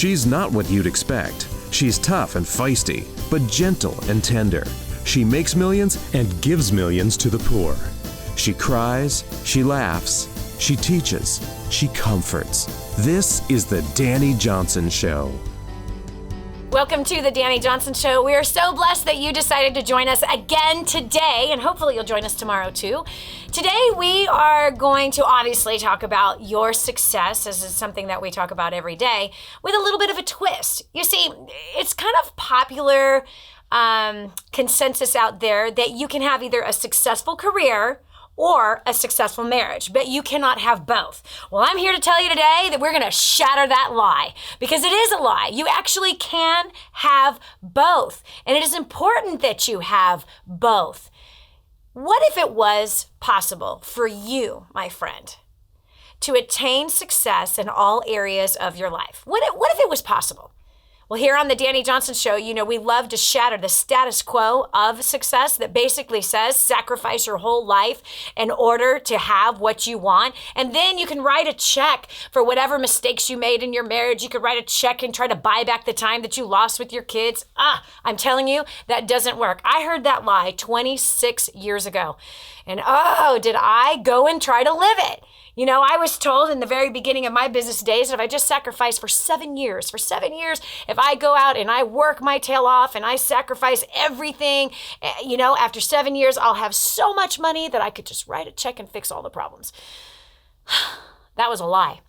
She's not what you'd expect. She's tough and feisty, but gentle and tender. She makes millions and gives millions to the poor. She cries, she laughs, she teaches, she comforts. This is the Dani Johnson Show. Welcome to the Dani Johnson Show. We are so blessed that you decided to join us again today, and hopefully you'll join us tomorrow too. Today we are going to obviously talk about your success. This is something that we talk about every day with a little bit of a twist. You see, it's kind of popular consensus out there that you can have either a successful career or a successful marriage, but you cannot have both. Well, I'm here to tell you today that we're going to shatter that lie, because it is a lie. You actually can have both, and it is important that you have both. What if it was possible for you, my friend, to attain success in all areas of your life? What if it was possible? Well, here on the Dani Johnson Show, you know, we love to shatter the status quo of success that basically says sacrifice your whole life in order to have what you want. And then you can write a check for whatever mistakes you made in your marriage. You could write a check and try to buy back the time that you lost with your kids. I'm telling you, that doesn't work. I heard that lie 26 years ago. And did I go and try to live it? You know, I was told in the very beginning of my business days that if I just sacrifice for 7 years, if I go out and I work my tail off and I sacrifice everything, you know, after 7 years, I'll have so much money that I could just write a check and fix all the problems. That was a lie.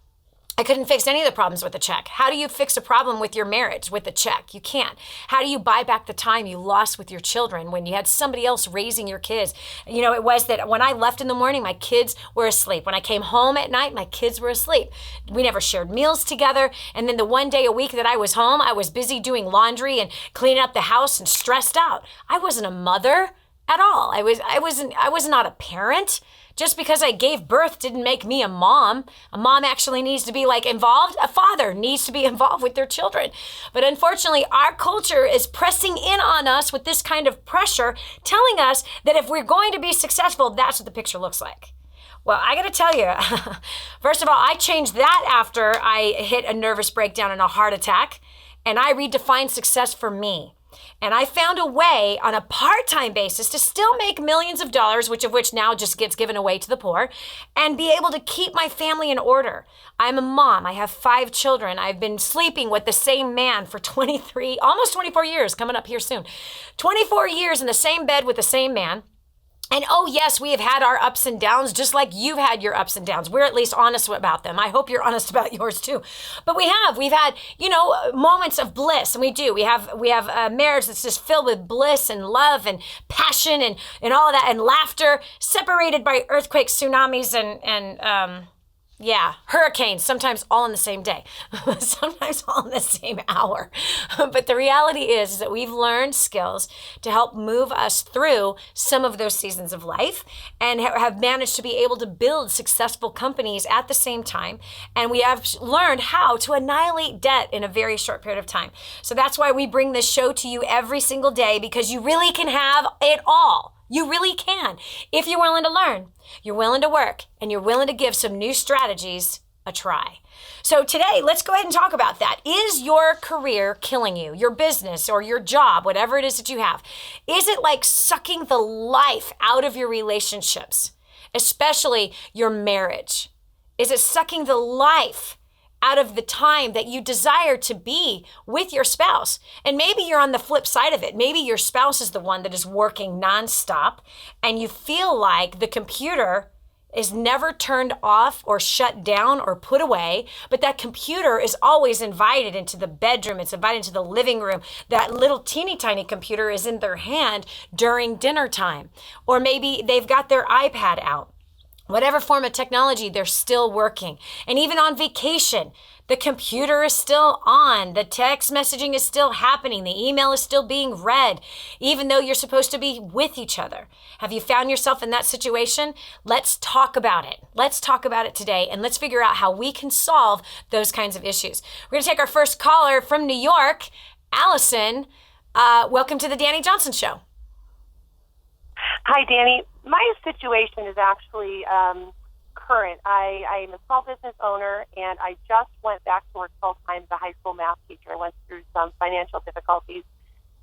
I couldn't fix any of the problems with a check. How do you fix a problem with your marriage with a check? You can't. How do you buy back the time you lost with your children when you had somebody else raising your kids? You know, it was that when I left in the morning, my kids were asleep. When I came home at night, my kids were asleep. We never shared meals together. And then the one day a week that I was home, I was busy doing laundry and cleaning up the house and stressed out. I wasn't a mother at all. I was not a parent. Just because I gave birth didn't make me a mom. A mom actually needs to be involved. A father needs to be involved with their children. But unfortunately, our culture is pressing in on us with this kind of pressure, telling us that if we're going to be successful, that's what the picture looks like. Well, I got to tell you, first of all, I changed that after I hit a nervous breakdown and a heart attack, and I redefined success for me. And I found a way on a part-time basis to still make millions of dollars, which now just gets given away to the poor, and be able to keep my family in order. I'm a mom. I have 5 children. I've been sleeping with the same man for almost 24 years, coming up here soon. 24 years in the same bed with the same man. And yes, we have had our ups and downs, just like you've had your ups and downs. We're at least honest about them. I hope you're honest about yours too. But we've had, moments of bliss, and we do. We have a marriage that's just filled with bliss and love and passion and all of that, and laughter, separated by earthquakes, tsunamis, and hurricanes, sometimes all in the same day, sometimes all in the same hour. But the reality is that we've learned skills to help move us through some of those seasons of life, and have managed to be able to build successful companies at the same time. And we have learned how to annihilate debt in a very short period of time. So that's why we bring this show to you every single day, because you really can have it all. You really can, if you're willing to learn, you're willing to work, and you're willing to give some new strategies a try. So today, let's go ahead and talk about that. Is your career killing you, your business or your job, whatever it is that you have? Is it like sucking the life out of your relationships, especially your marriage? Is it sucking the life out of the time that you desire to be with your spouse? And maybe you're on the flip side of it. Maybe your spouse is the one that is working nonstop, and you feel like the computer is never turned off or shut down or put away, but that computer is always invited into the bedroom. It's invited into the living room. That little teeny tiny computer is in their hand during dinner time. Or maybe they've got their iPad out. Whatever form of technology, they're still working. And even on vacation, the computer is still on. The text messaging is still happening. The email is still being read, even though you're supposed to be with each other. Have you found yourself in that situation? Let's talk about it. Let's talk about it today, and let's figure out how we can solve those kinds of issues. We're going to take our first caller from New York, Allison. Welcome to the Dani Johnson Show. Hi, Dani. My situation is actually current. I'm a small business owner, and I just went back to work full-time as a high school math teacher. I went through some financial difficulties.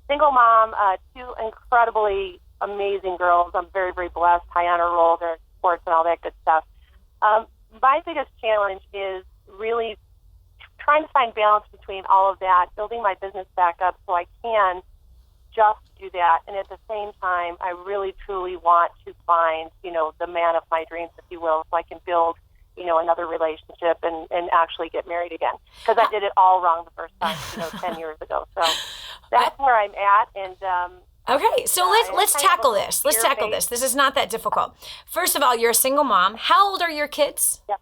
Single mom, two incredibly amazing girls. I'm very, very blessed, high honor roll, they're in sports and all that good stuff. My biggest challenge is really trying to find balance between all of that, building my business back up so I can just do that. And at the same time, I really, truly want to find, the man of my dreams, if you will, so I can build, another relationship and actually get married again. Because I did it all wrong the first time, 10 years ago. So that's where I'm at. And okay, so let's tackle this. Let's tackle this. This is not that difficult. First of all, you're a single mom. How old are your kids? Yeah.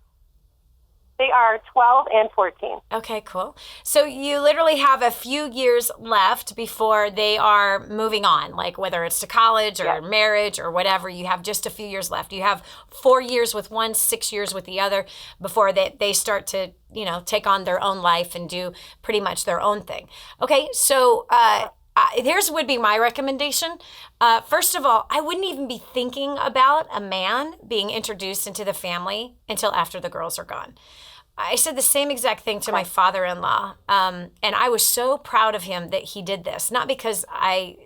They are 12 and 14. Okay, cool. So you literally have a few years left before they are moving on, like whether it's to college or marriage or whatever, you have just a few years left. You have 4 years with one, 6 years with the other before they start to, take on their own life and do pretty much their own thing. Okay, so here's would be my recommendation. First of all, I wouldn't even be thinking about a man being introduced into the family until after the girls are gone. I said the same exact thing to my father-in-law, and I was so proud of him that he did this, not because I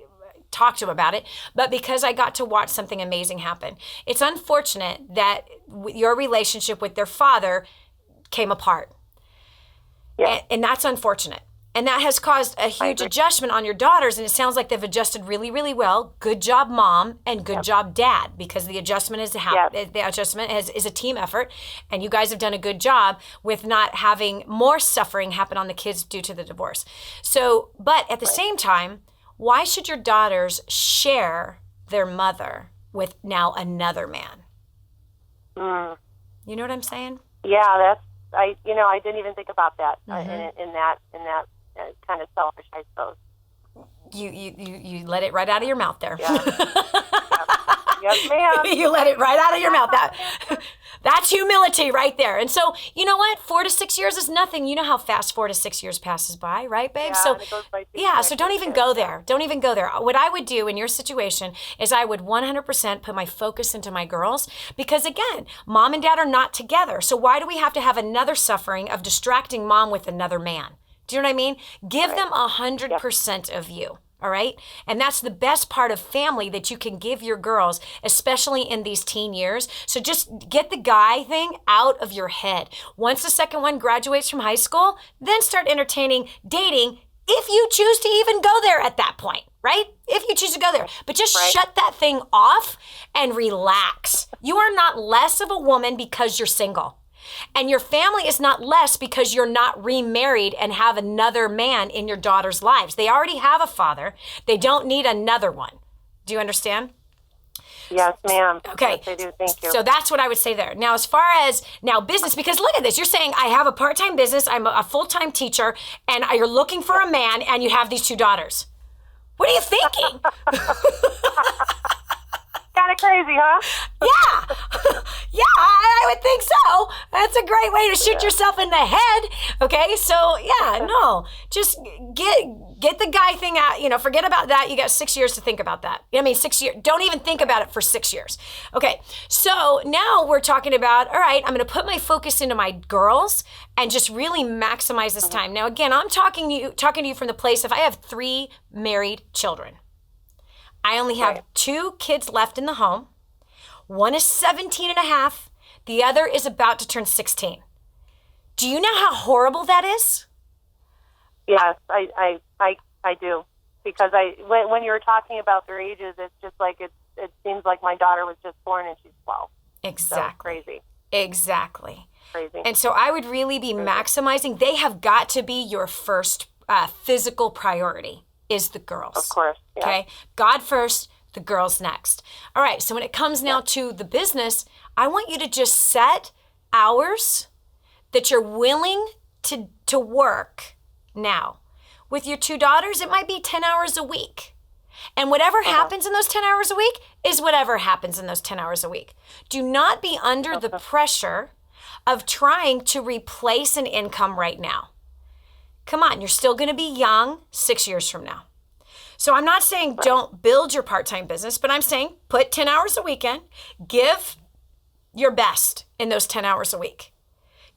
talked to him about it, but because I got to watch something amazing happen. It's unfortunate that your relationship with their father came apart, and that's unfortunate. And that has caused a huge adjustment on your daughters, and it sounds like they've adjusted really, really well. Good job, Mom, and good job, Dad, because the adjustment is is a team effort, and you guys have done a good job with not having more suffering happen on the kids due to the divorce. So, but at the same time, why should your daughters share their mother with now another man? You know what I'm saying? Yeah, I didn't even think about that in that kind of selfish, I suppose. You let it right out of your mouth there. Yeah. Yes, ma'am. You let it right out of your mouth. That's humility right there. And so, you know what? 4 to 6 years is nothing. You know how fast 4 to 6 years passes by, right, babe? Yeah, so, it goes by so don't even go there. Don't even go there. What I would do in your situation is I would 100% put my focus into my girls because, again, Mom and Dad are not together. So why do we have to have another suffering of distracting Mom with another man? Do you know what I mean? Give them 100% of you. All right. And that's the best part of family that you can give your girls, especially in these teen years. So just get the guy thing out of your head. Once the second one graduates from high school, then start entertaining dating if you choose to even go there at that point, right? If you choose to go there. But just shut that thing off and relax. You are not less of a woman because you're single. And your family is not less because you're not remarried and have another man in your daughter's lives. They already have a father. They don't need another one. Do you understand? Yes, ma'am. Okay. Yes, I do. Thank you. So that's what I would say there. Now, as far as business, because look at this. You're saying I have a part-time business, I'm a full-time teacher, and you're looking for a man, and you have these 2 daughters. What are you thinking? Kind of crazy, huh? Yeah, I would think so. That's a great way to shoot yourself in the head. Okay, so just get the guy thing out. Forget about that. You got 6 years to think about that. 6 years. Don't even think about it for 6 years. Okay, so now we're talking about, all right, I'm going to put my focus into my girls and just really maximize this time. Now, again, I'm talking to you from the place of I have 3 married children. I only have 2 kids left in the home. One is 17 and a half. The other is about to turn 16. Do you know how horrible that is? Yes, I do. Because when you were talking about their ages, it's just like it seems like my daughter was just born and she's 12. Exactly. So crazy. Exactly. Crazy. And so I would really be maximizing. They have got to be your first physical priority. Is the girls. Of course. Yeah. Okay. God first, the girls next. All right. So when it comes now to the business, I want you to just set hours that you're willing to work now. With your 2 daughters, it might be 10 hours a week. And whatever happens in those 10 hours a week is whatever happens in those 10 hours a week. Do not be under the pressure of trying to replace an income right now. Come on, you're still going to be young 6 years from now. So I'm not saying don't build your part-time business, but I'm saying put 10 hours a weekend, give your best in those 10 hours a week.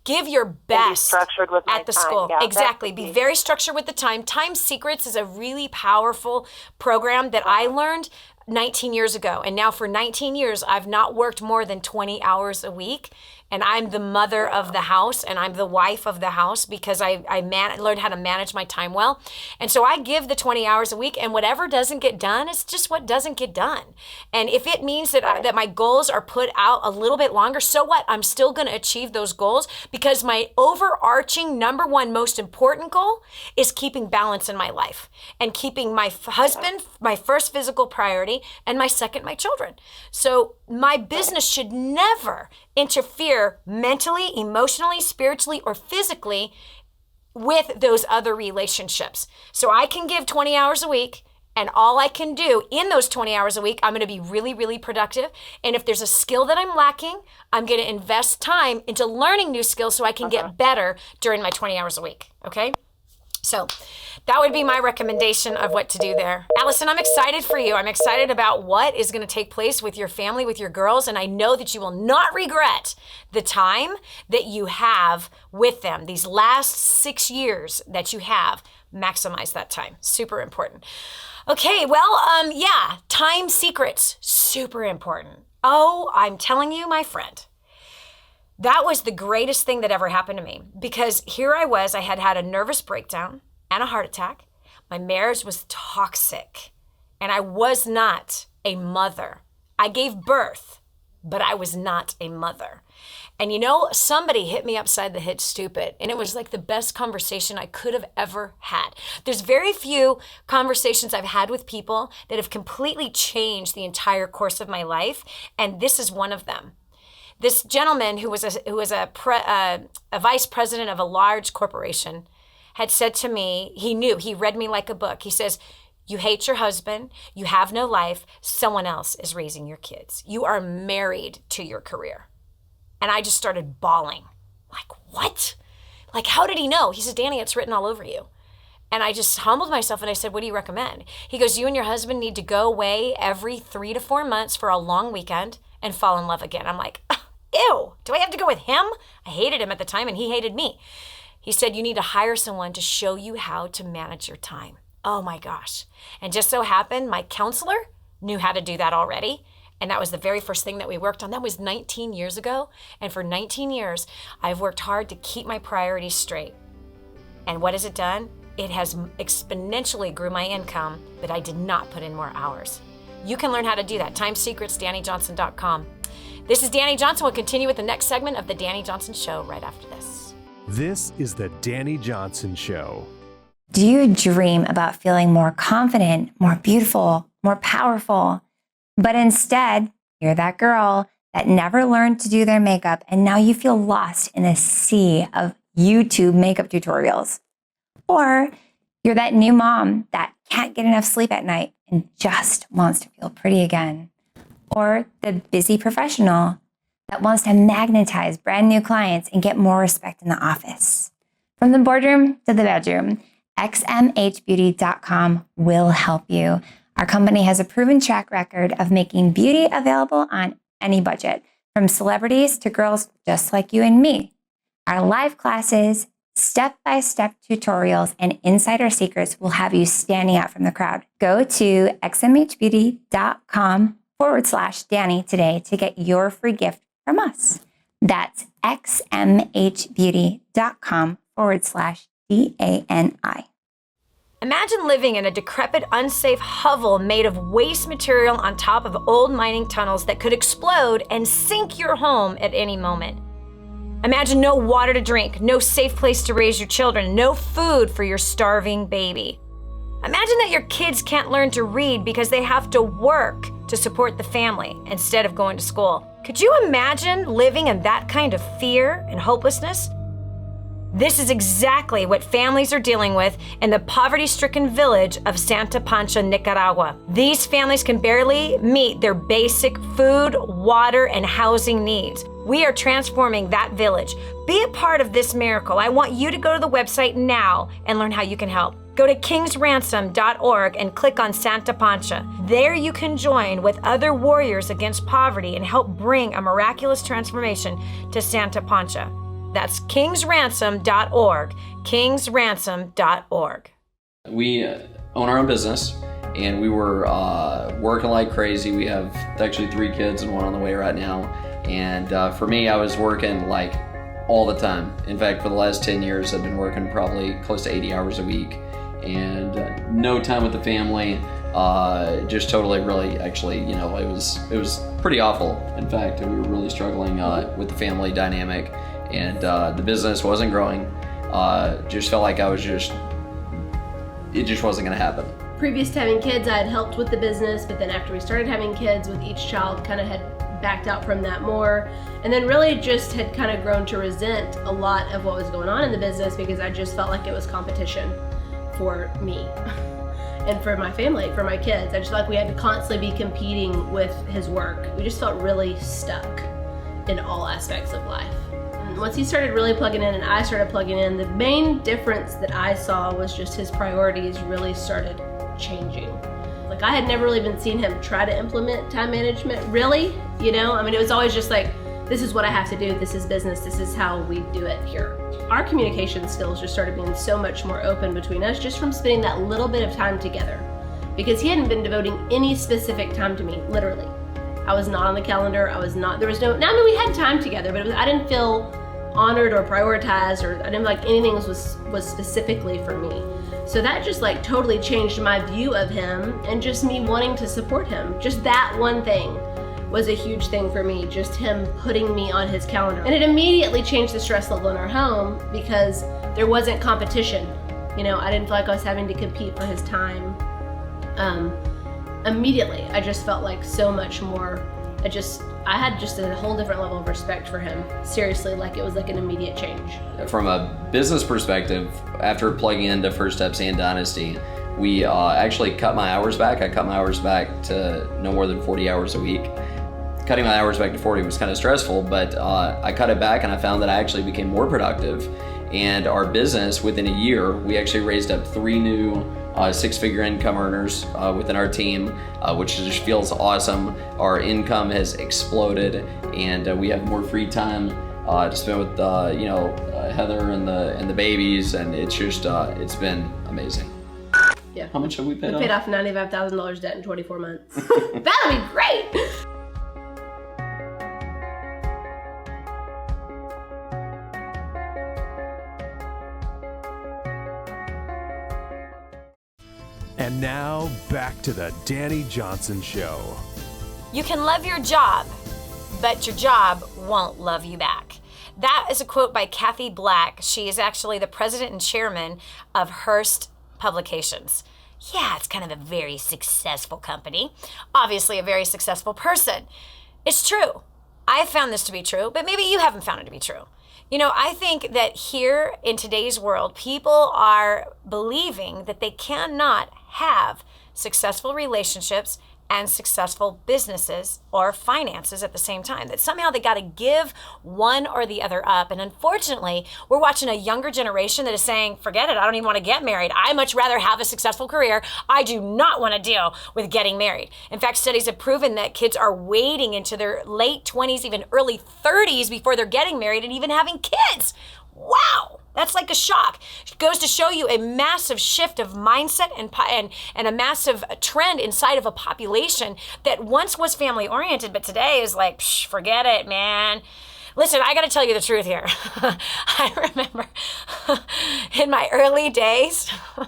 Give your best structured with my at the time. school. Yeah, exactly. Be very structured with the time. Time Secrets is a really powerful program that I learned 19 years ago. And now for 19 years, I've not worked more than 20 hours a week. And I'm the mother of the house and I'm the wife of the house because I learned how to manage my time well. And so I give the 20 hours a week, and whatever doesn't get done, it's just what doesn't get done. And if it means that that my goals are put out a little bit longer, so what? I'm still going to achieve those goals because my overarching number one most important goal is keeping balance in my life and keeping my husband my first physical priority and my second my children. So my business should never interfere mentally, emotionally, spiritually, or physically with those other relationships. So I can give 20 hours a week, and all I can do in those 20 hours a week, I'm going to be really, really productive. And if there's a skill that I'm lacking, I'm going to invest time into learning new skills so I can get better during my 20 hours a week. Okay? So that would be my recommendation of what to do there. Allison, I'm excited for you. I'm excited about what is going to take place with your family, with your girls, and I know that you will not regret the time that you have with them. These last 6 years that you have, maximize that time. Super important. Okay, well, Time Secrets, super important. Oh, I'm telling you, my friend, that was the greatest thing that ever happened to me because here I was, I had had a nervous breakdown and a heart attack. My marriage was toxic and I was not a mother. I gave birth, but I was not a mother. And you know, somebody hit me upside the head stupid, and it was like the best conversation I could have ever had. There's very few conversations I've had with people that have completely changed the entire course of my life, and this is one of them. This gentleman who was a vice president of a large corporation had said to me, he read me like a book. He says, "You hate your husband, you have no life, someone else is raising your kids. You are married to your career." And I just started bawling. Like, what? Like, how did he know? He says, "Dani, it's written all over you." And I just humbled myself and I said, "What do you recommend?" He goes, "You and your husband need to go away every 3 to 4 months for a long weekend and fall in love again." I'm like, ew, do I have to go with him? I hated him at the time and he hated me. He said, "You need to hire someone to show you how to manage your time." Oh my gosh. And just so happened, my counselor knew how to do that already. And that was the very first thing that we worked on. That was 19 years ago. And for 19 years, I've worked hard to keep my priorities straight. And what has it done? It has exponentially grew my income, but I did not put in more hours. You can learn how to do that. Time Secrets, DaniJohnson.com. This is Dani Johnson. We'll continue with the next segment of the Dani Johnson Show right after this. This is the Dani Johnson Show. Do you dream about feeling more confident, more beautiful, more powerful? But instead, you're that girl that never learned to do their makeup, and now you feel lost in a sea of YouTube makeup tutorials. Or you're that new mom that can't get enough sleep at night and just wants to feel pretty again. Or the busy professional that wants to magnetize brand new clients and get more respect in the office. From the boardroom to the bedroom, xmhbeauty.com will help you. Our company has a proven track record of making beauty available on any budget, from celebrities to girls just like you and me. Our live classes, step-by-step tutorials, and insider secrets will have you standing out from the crowd. Go to xmhbeauty.com/Dani today to get your free gift from us. That's xmhbeauty.com/DANI. Imagine living in a decrepit, unsafe hovel made of waste material on top of old mining tunnels that could explode and sink your home at any moment. Imagine no water to drink, no safe place to raise your children, no food for your starving baby. Imagine that your kids can't learn to read because they have to work to support the family instead of going to school. Could you imagine living in that kind of fear and hopelessness? This is exactly what families are dealing with in the poverty-stricken village of Santa Pancha, Nicaragua. These families can barely meet their basic food, water, and housing needs. We are transforming that village. Be a part of this miracle. I want you to go to the website now and learn how you can help. Go to kingsransom.org and click on Santa Pancha. There you can join with other warriors against poverty and help bring a miraculous transformation to Santa Pancha. That's kingsransom.org, kingsransom.org. We own our own business, and we were working like crazy. We have actually 3 kids and 1 on the way right now. And for me, I was working like all the time. In fact, for the last 10 years, I've been working probably close to 80 hours a week. And no time with the family, just totally, really, actually, you know, it was pretty awful. In fact, we were really struggling with the family dynamic, and the business wasn't growing. Just felt like it just wasn't gonna happen. Previous to having kids, I had helped with the business, but then after we started having kids with each child, kind of had backed out from that more, and then really just had kind of grown to resent a lot of what was going on in the business because I just felt like it was competition for me and for my family, for my kids. I just felt like we had to constantly be competing with his work. We just felt really stuck in all aspects of life. And once he started really plugging in and I started plugging in, the main difference that I saw was just his priorities really started changing. Like, I had never really even seen him try to implement time management, really, you know? I mean, it was always just like, this is what I have to do, this is business, this is how we do it here. Our communication skills just started being so much more open between us just from spending that little bit of time together. Because he hadn't been devoting any specific time to me, literally. I was not on the calendar, I mean, we had time together, but I didn't feel honored or prioritized, or I didn't feel like anything was specifically for me. So that just like totally changed my view of him and just me wanting to support him. Just that one thing was a huge thing for me, just him putting me on his calendar. And it immediately changed the stress level in our home because there wasn't competition. You know, I didn't feel like I was having to compete for his time. Immediately, I just felt like so much more, I had just a whole different level of respect for him. Seriously, like it was like an immediate change. From a business perspective, after plugging into First Steps and Dynasty, we actually cut my hours back. I cut my hours back to no more than 40 hours a week. Cutting my hours back to 40 was kind of stressful, but I cut it back and I found that I actually became more productive. And our business, within a year, we actually raised up 3 new 6-figure income earners within our team, which just feels awesome. Our income has exploded, and we have more free time to spend with Heather and the babies, and it's just it's been amazing. Yeah. How much have we paid off? We paid off $95,000 debt in 24 months. That'll be great. And now, back to the Dani Johnson Show. You can love your job, but your job won't love you back. That is a quote by Kathy Black. She is actually the president and chairman of Hearst Publications. Yeah, it's kind of a very successful company. Obviously, a very successful person. It's true. I have found this to be true, but maybe you haven't found it to be true. You know, I think that here in today's world, people are believing that they cannot have successful relationships and successful businesses or finances at the same time, that somehow they got to give one or the other up. And unfortunately, we're watching a younger generation that is saying, forget it, I don't even want to get married. I much rather have a successful career. I do not want to deal with getting married. In fact, studies have proven that kids are waiting into their late 20s, even early 30s before they're getting married and even having kids. Wow, that's like a shock. It goes to show you a massive shift of mindset and a massive trend inside of a population that once was family oriented, but today is like, forget it, man. Listen, I got to tell you the truth here. I remember in my early days, you're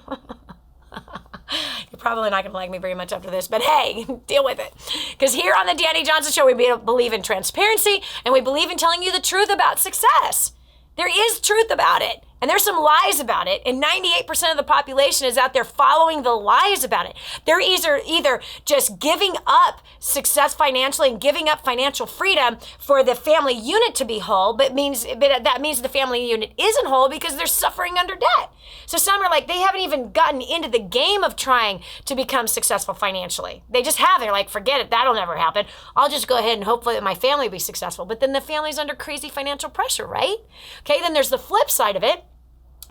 probably not going to like me very much after this, but hey, deal with it. Because here on the Dani Johnson Show, we believe in transparency and we believe in telling you the truth about success. There is truth about it. And there's some lies about it, and 98% of the population is out there following the lies about it. They're either just giving up success financially and giving up financial freedom for the family unit to be whole, but that means the family unit isn't whole because they're suffering under debt. So some are like, they haven't even gotten into the game of trying to become successful financially. They just have. They're like, forget it, that'll never happen. I'll just go ahead and hopefully that my family will be successful. But then the family's under crazy financial pressure, right? Okay, then there's the flip side of it.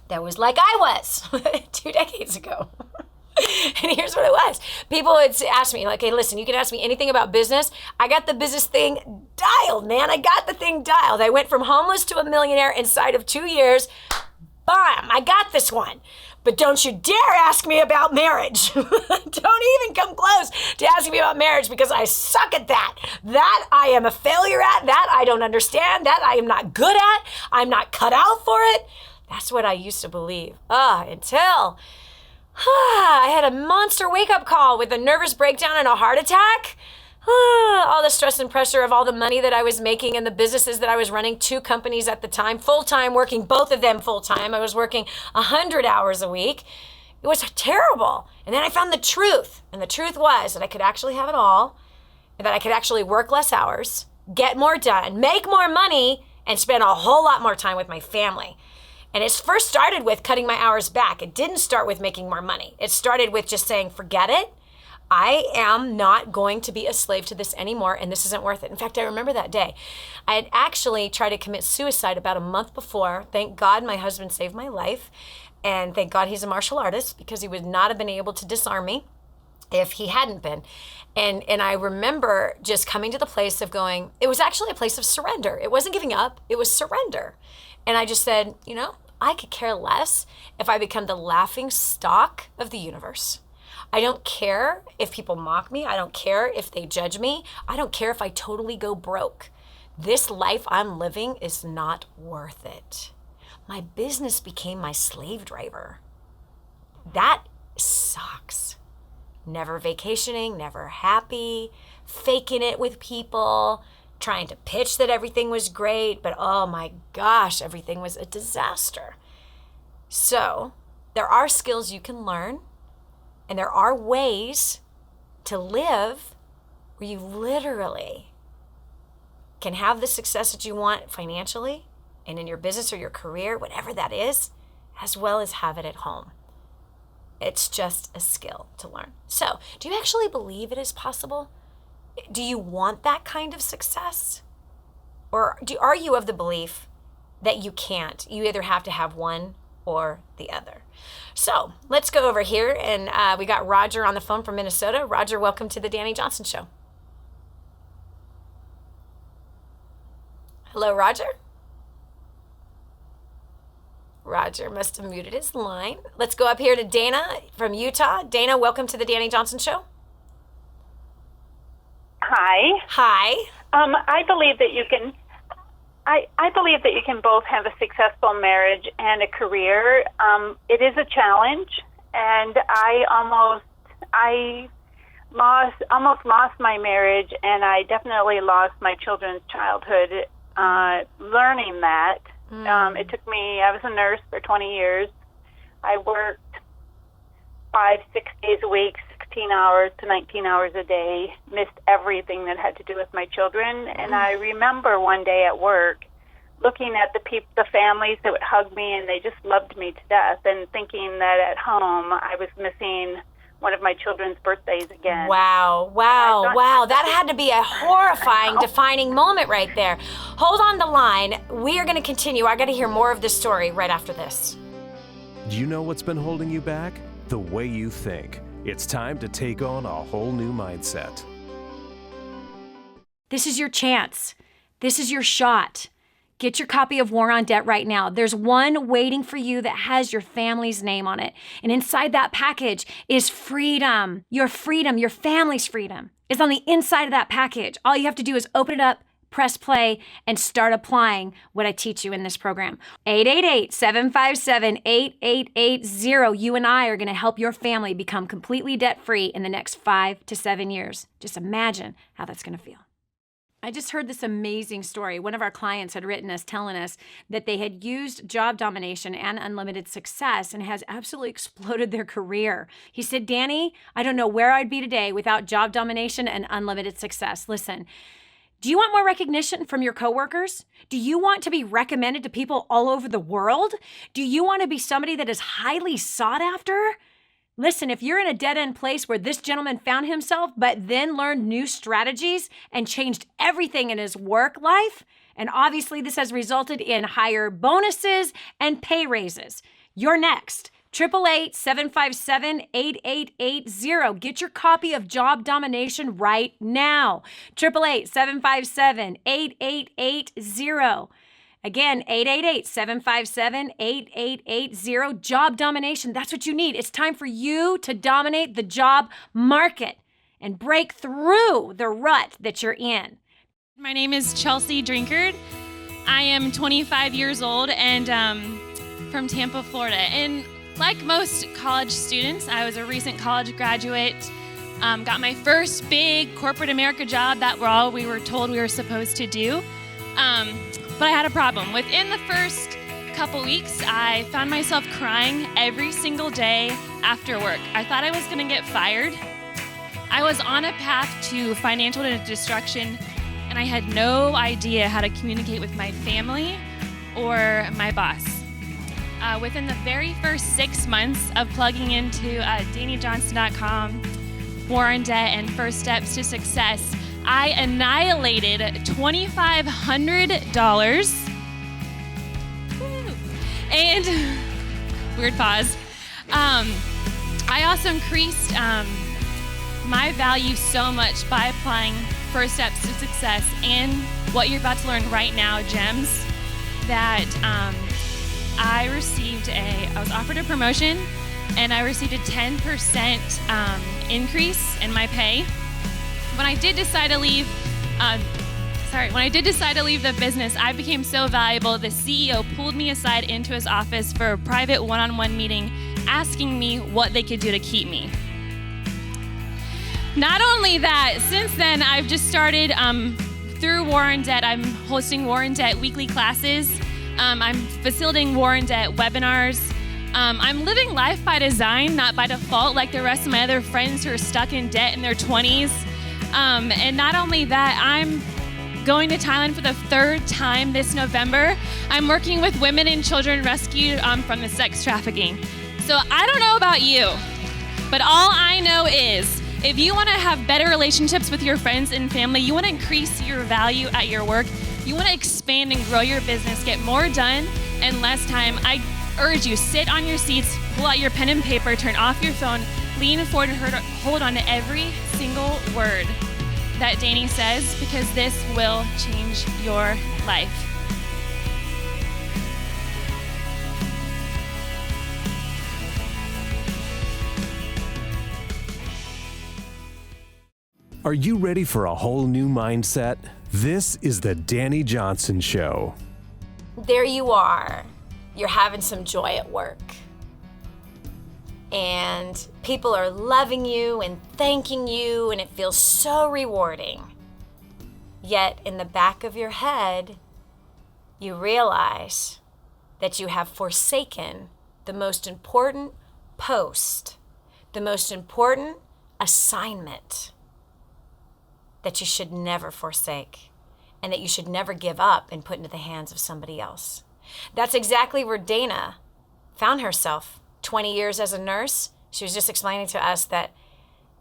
That was like I was 2 decades ago. And here's what it was. People would ask me, like, hey, listen, you can ask me anything about business. I got the business thing dialed, man. I got the thing dialed. I went from homeless to a millionaire inside of 2 years. Bam, I got this one. But don't you dare ask me about marriage. Don't even come close to asking me about marriage because I suck at that. That I am a failure at. That I don't understand. That I am not good at. I'm not cut out for it. That's what I used to believe. Until I had a monster wake-up call with a nervous breakdown and a heart attack. All the stress and pressure of all the money that I was making and the businesses that I was running, 2 companies at the time, full-time, working both of them full-time. I was working 100 hours a week. It was terrible. And then I found the truth. And the truth was that I could actually have it all, and that I could actually work less hours, get more done, make more money, and spend a whole lot more time with my family. And it first started with cutting my hours back. It didn't start with making more money. It started with just saying, forget it. I am not going to be a slave to this anymore, and this isn't worth it. In fact, I remember that day. I had actually tried to commit suicide about a month before. Thank God my husband saved my life, and thank God he's a martial artist because he would not have been able to disarm me if he hadn't been. And I remember just coming to the place of going, it was actually a place of surrender. It wasn't giving up, it was surrender. And I just said, I could care less if I become the laughing stock of the universe. I don't care if people mock me. I don't care if they judge me. I don't care if I totally go broke. This life I'm living is not worth it. My business became my slave driver. That sucks. Never vacationing, never happy, faking it with people, trying to pitch that everything was great, but oh my gosh, everything was a disaster. So there are skills you can learn, and there are ways to live where you literally can have the success that you want financially and in your business or your career, whatever that is, as well as have it at home. It's just a skill to learn. So, do you actually believe it is possible? Do you want that kind of success? Or are you of the belief that you can't? You either have to have one or the other. So let's go over here, and we got Roger on the phone from Minnesota. Roger, welcome to the Dani Johnson Show. Hello, Roger. Roger must have muted his line. Let's go up here to Dana from Utah. Dana, welcome to the Dani Johnson Show. Hi. Hi. I believe that you can. I believe that you can both have a successful marriage and a career. It is a challenge, and I almost lost my marriage, and I definitely lost my children's childhood. Learning that, it took me. I was a nurse for 20 years. I worked 5-6 days a week, 16 hours to 19 hours a day, missed everything that had to do with my children. And I remember one day at work looking at the families that would hug me, and they just loved me to death, and thinking that at home I was missing one of my children's birthdays again. Wow. That had to be a horrifying, defining moment right there. Hold on the line. We are going to continue. I got to hear more of this story right after this. Do you know what's been holding you back? The way you think. It's time to take on a whole new mindset. This is your chance. This is your shot. Get your copy of War on Debt right now. There's one waiting for you that has your family's name on it. And inside that package is freedom. Your freedom, your family's freedom is on the inside of that package. All you have to do is open it up, press play, and start applying what I teach you in this program. 888-757-8880. You and I are going to help your family become completely debt-free in the next 5 to 7 years. Just imagine how that's going to feel. I just heard this amazing story. One of our clients had written us telling us that they had used job domination and unlimited success and has absolutely exploded their career. He said, Dani, I don't know where I'd be today without job domination and unlimited success. Listen, do you want more recognition from your coworkers? Do you want to be recommended to people all over the world? Do you want to be somebody that is highly sought after? Listen, if you're in a dead-end place where this gentleman found himself, but then learned new strategies and changed everything in his work life, and obviously this has resulted in higher bonuses and pay raises, you're next. 888-757-8880. Get your copy of Job Domination right now. 888-757-8880. Again, 888-757-8880. Job domination. That's what you need. It's time for you to dominate the job market and break through the rut that you're in. My name is Chelsea Drinkard. I am 25 years old and from Tampa, Florida. And like most college students, I was a recent college graduate, got my first big corporate America job that we were told we were supposed to do. But I had a problem. Within the first couple weeks, I found myself crying every single day after work. I thought I was going to get fired. I was on a path to financial destruction, and I had no idea how to communicate with my family or my boss. Within the very first 6 months of plugging into DaniJohnson.com, War on Debt, and First Steps to Success, I annihilated $2,500 and weird pause. I also increased my value so much by applying First Steps to Success and what you're about to learn right now, gems, that I was offered a promotion and I received a 10% increase in my pay. When I did decide to leave the business, I became so valuable, the CEO pulled me aside into his office for a private one-on-one meeting, asking me what they could do to keep me. Not only that, since then, I've just started, through War on Debt, I'm hosting War on Debt weekly classes. I'm facilitating War on Debt webinars. I'm living life by design, not by default, like the rest of my other friends who are stuck in debt in their 20s. And not only that, I'm going to Thailand for the 3rd time this November. I'm working with women and children rescued from the sex trafficking. So I don't know about you, but all I know is if you want to have better relationships with your friends and family, you want to increase your value at your work, you want to expand and grow your business, get more done in less time, I urge you, sit on your seats, pull out your pen and paper, turn off your phone, lean forward and hold on to every single word that Dani says, because this will change your life. Are you ready for a whole new mindset? This is the Dani Johnson Show. There you are. You're having some joy at work. And people are loving you and thanking you, and it feels so rewarding. Yet in the back of your head, you realize that you have forsaken the most important post, the most important assignment that you should never forsake and that you should never give up and put into the hands of somebody else. That's exactly where Dana found herself 20 years as a nurse. She was just explaining to us that,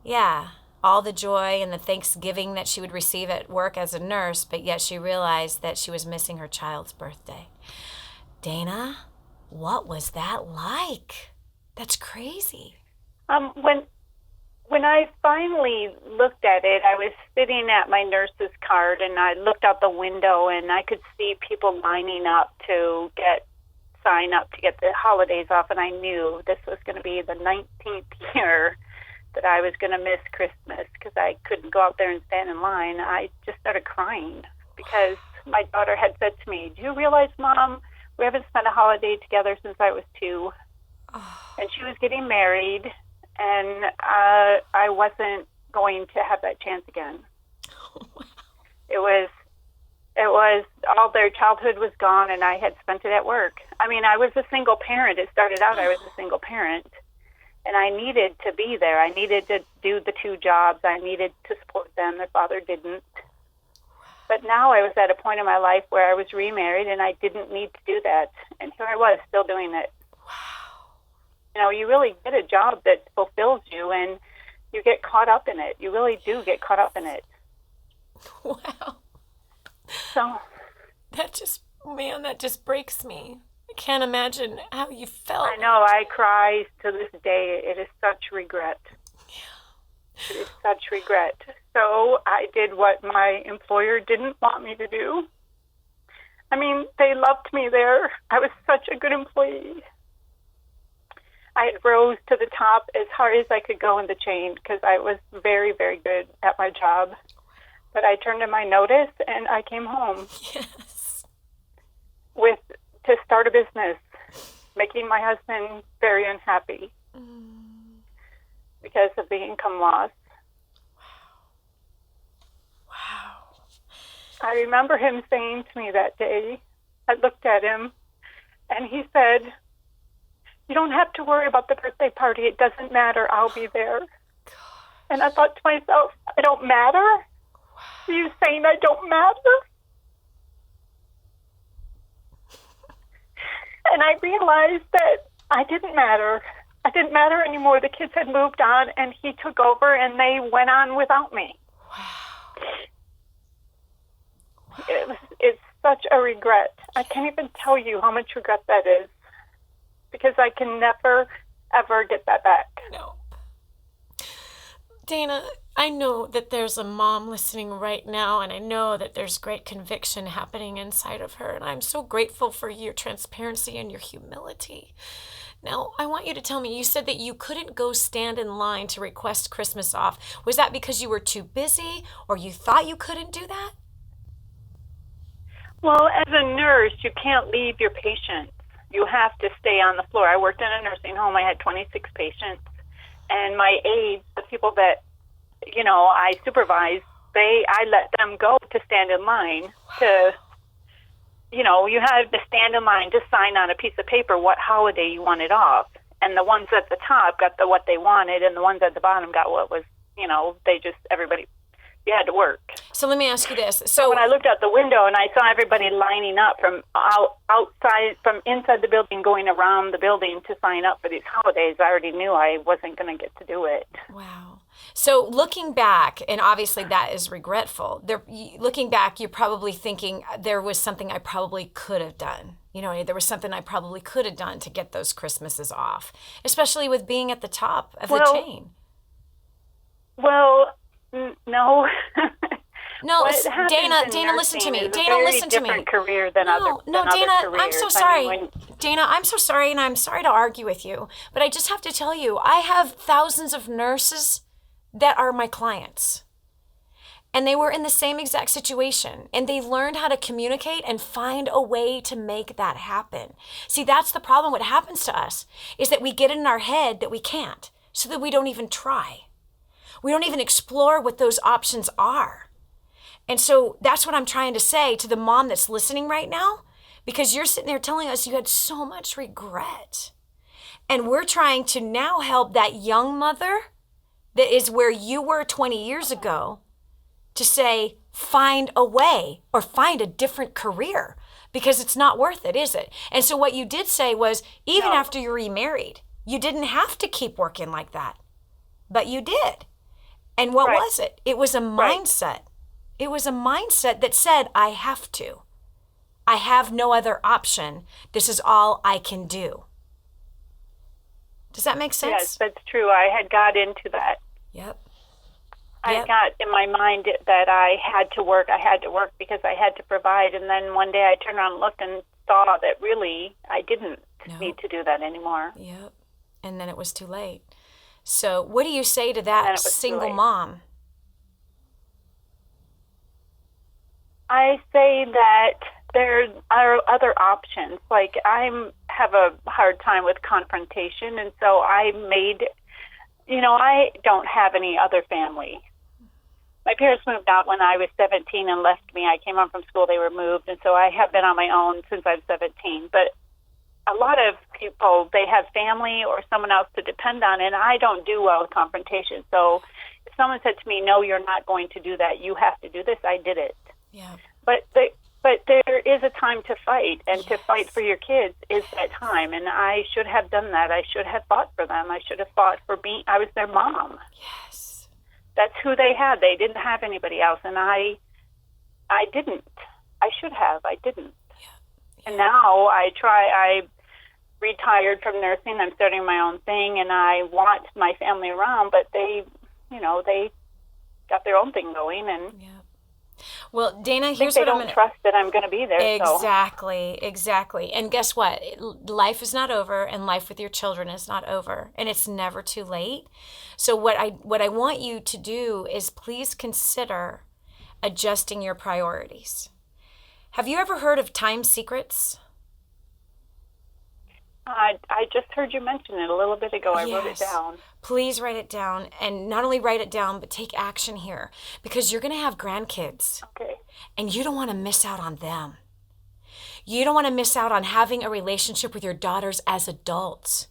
yeah, all the joy and the thanksgiving that she would receive at work as a nurse, but yet she realized that she was missing her child's birthday. Dana, what was that like? That's crazy. When I finally looked at it, I was sitting at my nurse's card, and I looked out the window, and I could see people lining up to sign up to get the holidays off, and I knew this was going to be the 19th year that I was going to miss Christmas because I couldn't go out there and stand in line. I just started crying because my daughter had said to me, "Do you realize, Mom, we haven't spent a holiday together since I was 2. And she was getting married, and I wasn't going to have that chance again. It was all their childhood was gone, and I had spent it at work. I mean, I was a single parent. It started out I was a single parent, and I needed to be there. I needed to do the 2 jobs. I needed to support them. Their father didn't. But now I was at a point in my life where I was remarried, and I didn't need to do that. And here I was, still doing it. Wow. You know, you really get a job that fulfills you, and you get caught up in it. You really do get caught up in it. Wow. So that just breaks me. I can't imagine how you felt. I know, I cry to this day. It is such regret. Yeah. It is such regret. So I did what my employer didn't want me to do. I mean, they loved me there. I was such a good employee. I had rose to the top as hard as I could go in the chain because I was very, very good at my job. But I turned in my notice and I came home. Yes. To start a business, making my husband very unhappy because of the income loss. Wow. I remember him saying to me that day, I looked at him and he said, "You don't have to worry about the birthday party. It doesn't matter. I'll be there." And I thought to myself, I don't matter? Are you saying I don't matter? And I realized that I didn't matter. I didn't matter anymore. The kids had moved on, and he took over, and they went on without me. Wow. It's such a regret. I can't even tell you how much regret that is, because I can never, ever get that back. No. Dana, I know that there's a mom listening right now, and I know that there's great conviction happening inside of her, and I'm so grateful for your transparency and your humility. Now, I want you to tell me, you said that you couldn't go stand in line to request Christmas off. Was that because you were too busy, or you thought you couldn't do that? Well, as a nurse, you can't leave your patients. You have to stay on the floor. I worked in a nursing home. I had 26 patients. And my aides, the people that, you know, I supervised, I let them go to stand in line to, you know, you had to stand in line to sign on a piece of paper what holiday you wanted off. And the ones at the top got what they wanted, and the ones at the bottom got what was, you know, everybody, you had to work. So let me ask you this. So when I looked out the window and I saw everybody lining up from outside, from inside the building, going around the building to sign up for these holidays, I already knew I wasn't going to get to do it. Wow. So looking back, and obviously that is regretful, looking back, you're probably thinking there was something I probably could have done. You know, there was something I probably could have done to get those Christmases off, especially with being at the top of the chain. Well, no. No, Dana, listen to me. Dana, listen to me. Different career than other Dana, careers. I'm so sorry. Dana, I'm so sorry, and I'm sorry to argue with you, but I just have to tell you, I have thousands of nurses that are my clients. And they were in the same exact situation, and they learned how to communicate and find a way to make that happen. See, that's the problem. What happens to us is that we get in our head that we can't, so that we don't even try. We don't even explore what those options are. And so that's what I'm trying to say to the mom that's listening right now, because you're sitting there telling us you had so much regret. And we're trying to now help that young mother that is where you were 20 years ago to say, find a way or find a different career, because it's not worth it, is it? And so what you did say was, even after you remarried, you didn't have to keep working like that, but you did. And what was it? It was a mindset. It was a mindset that said, I have to. I have no other option. This is all I can do. Does that make sense? Yes, that's true. I had got into that. Yep. I got in my mind that I had to work because I had to provide. And then one day I turned around and looked and saw that really I didn't need to do that anymore. Yep. And then it was too late. So what do you say to that single mom? I say that there are other options. Like, I have a hard time with confrontation, and so I don't have any other family. my parents moved out when I was 17 and left me. I came home from school, they were moved, and so I have been on my own since I was 17. But a lot of people, they have family or someone else to depend on, and I don't do well with confrontation. So if someone said to me, no, you're not going to do that, you have to do this, I did it. Yeah. But there is a time to fight, and to fight for your kids is that time. And I should have done that. I should have fought for them. I should have fought for I was their mom. Yes. That's who they had. They didn't have anybody else, and I didn't. I should have. I didn't. Yeah. And now I retired from nursing. I'm starting my own thing, and I want my family around, but they got their own thing going, and well, Dana, here's they what I'm don't trust that I'm going to be there. Exactly. And guess what? Life is not over, and life with your children is not over, and it's never too late. So what I want you to do is please consider adjusting your priorities. Have you ever heard of time secrets? I just heard you mention it a little bit ago. I wrote it down. Please write it down, and not only write it down, but take action here, because you're going to have grandkids. Okay. And you don't want to miss out on them. You don't want to miss out on having a relationship with your daughters as adults.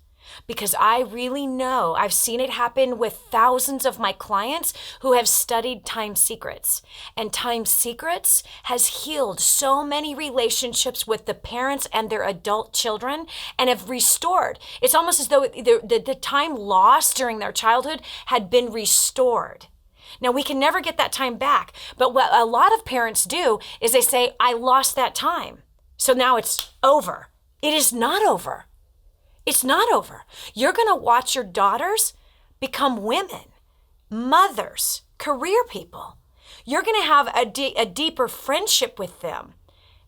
Because I really know, I've seen it happen with thousands of my clients who have studied time secrets. And time secrets has healed so many relationships with the parents and their adult children and have restored. It's almost as though the time lost during their childhood had been restored. Now, we can never get that time back. But what a lot of parents do is they say, I lost that time, so now it's over. It is not over. It's not over. You're going to watch your daughters become women, mothers, career people. You're going to have a deeper friendship with them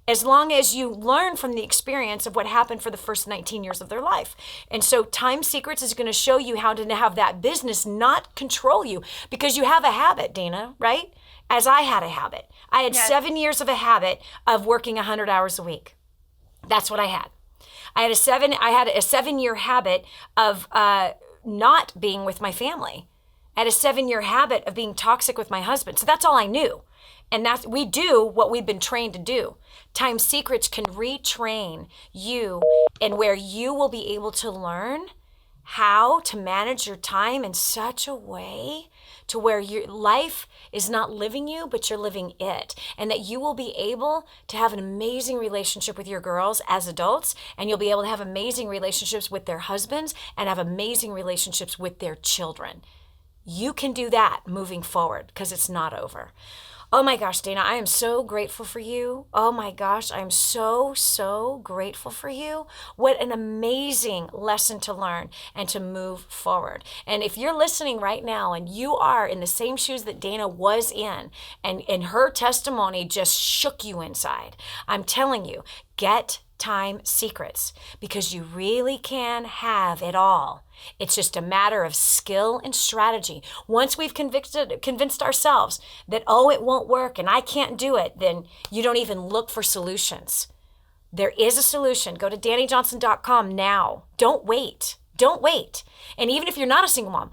as long as you learn from the experience of what happened for the first 19 years of their life. And so Time Secrets is going to show you how to have that business not control you, because you have a habit, Dana, right? As I had a habit. I had 7 years of a habit of working 100 hours a week. That's what I had. I had a 7-year habit of not being with my family. I had a 7-year habit of being toxic with my husband. So that's all I knew. And we do what we've been trained to do. Time Secrets can retrain you, and where you will be able to learn how to manage your time in such a way to where your life is not living you, but you're living it. And that you will be able to have an amazing relationship with your girls as adults, and you'll be able to have amazing relationships with their husbands and have amazing relationships with their children. You can do that moving forward, because it's not over. Oh my gosh, Dana, I am so grateful for you. Oh my gosh, I'm so, so grateful for you. What an amazing lesson to learn and to move forward. And if you're listening right now and you are in the same shoes that Dana was in, and her testimony just shook you inside, I'm telling you, get Time Secrets, because you really can have it all. It's just a matter of skill and strategy. Once we've convinced ourselves that, oh, it won't work and I can't do it, then you don't even look for solutions. There is a solution. Go to DaniJohnson.com now. Don't wait. Don't wait. And even if you're not a single mom,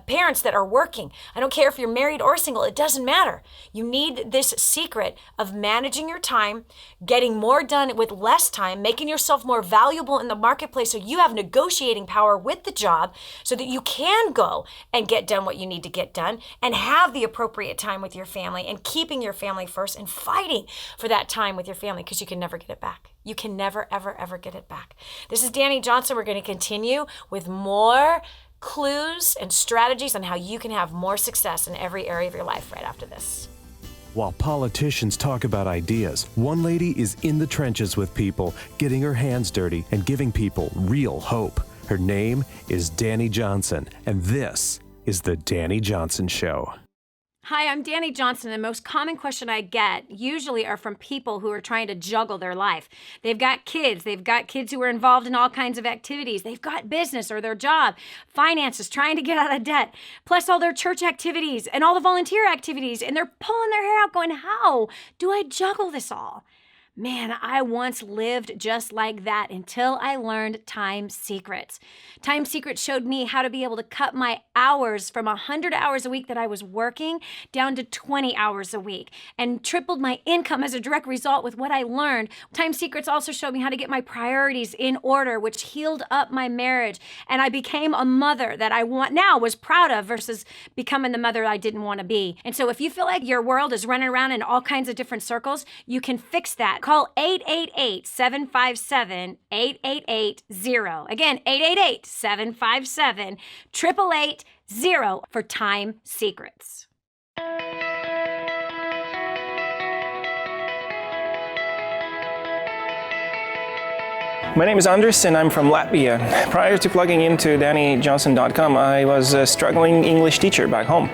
parents that are working, I don't care if you're married or single, it doesn't matter. You need this secret of managing your time, getting more done with less time, making yourself more valuable in the marketplace so you have negotiating power with the job so that you can go and get done what you need to get done and have the appropriate time with your family and keeping your family first and fighting for that time with your family, because you can never get it back. You can never, ever, ever get it back. This is Dani Johnson. We're going to continue with more clues and strategies on how you can have more success in every area of your life right after this. While politicians talk about ideas, one lady is in the trenches with people, getting her hands dirty and giving people real hope. Her name is Dani Johnson, and this is the Dani Johnson Show. Hi, I'm Dani Johnson. The most common question I get usually are from people who are trying to juggle their life. They've got kids who are involved in all kinds of activities. They've got business or their job, finances, trying to get out of debt, plus all their church activities and all the volunteer activities. And they're pulling their hair out going, how do I juggle this all? Man, I once lived just like that until I learned Time Secrets. Time Secrets showed me how to be able to cut my hours from 100 hours a week that I was working down to 20 hours a week and tripled my income as a direct result with what I learned. Time Secrets also showed me how to get my priorities in order, which healed up my marriage. And I became a mother that I was proud of versus becoming the mother I didn't want to be. And so if you feel like your world is running around in all kinds of different circles, you can fix that. Call 888-757-8880. Again, 888-757-8880 for Time Secrets. My name is Andres and I'm from Latvia. Prior to plugging into DaniJohnson.com, I was a struggling English teacher back home.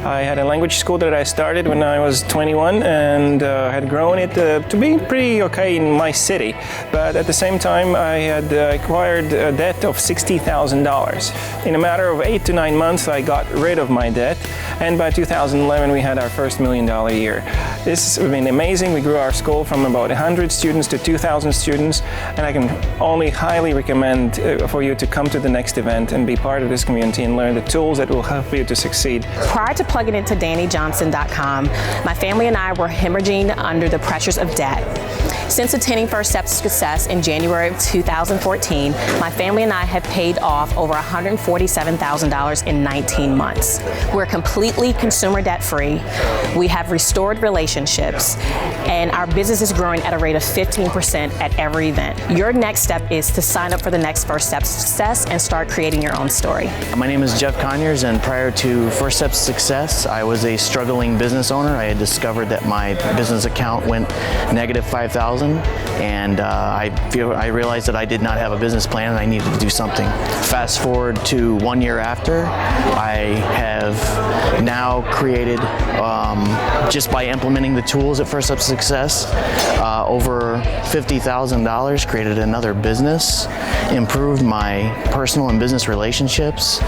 I had a language school that I started when I was 21 and had grown it to be pretty okay in my city. But at the same time, I had acquired a debt of $60,000. In a matter of 8 to 9 months, I got rid of my debt, and by 2011, we had our first $1 million year. This has been amazing. We grew our school from about 100 students to 2,000 students, and I can only highly recommend for you to come to the next event and be part of this community and learn the tools that will help you to succeed. Prior to plugging into DaniJohnson.com, my family and I were hemorrhaging under the pressures of debt. Since attending First Steps to Success in January of 2014, my family and I have paid off over $147,000 in 19 months. We're completely consumer debt free. We have restored relationships, and our business is growing at a rate of 15% at every event. Your next step is to sign up for the next First Steps to Success and start creating your own story. My name is Jeff Conyers, and prior to First Steps to Success, I was a struggling business owner. I had discovered that my business account went negative $5,000, and I realized that I did not have a business plan and I needed to do something. Fast forward to 1 year after, I have now created, just by implementing the tools at First Steps to Success, over $50,000, created another business, improved my personal and business relationships.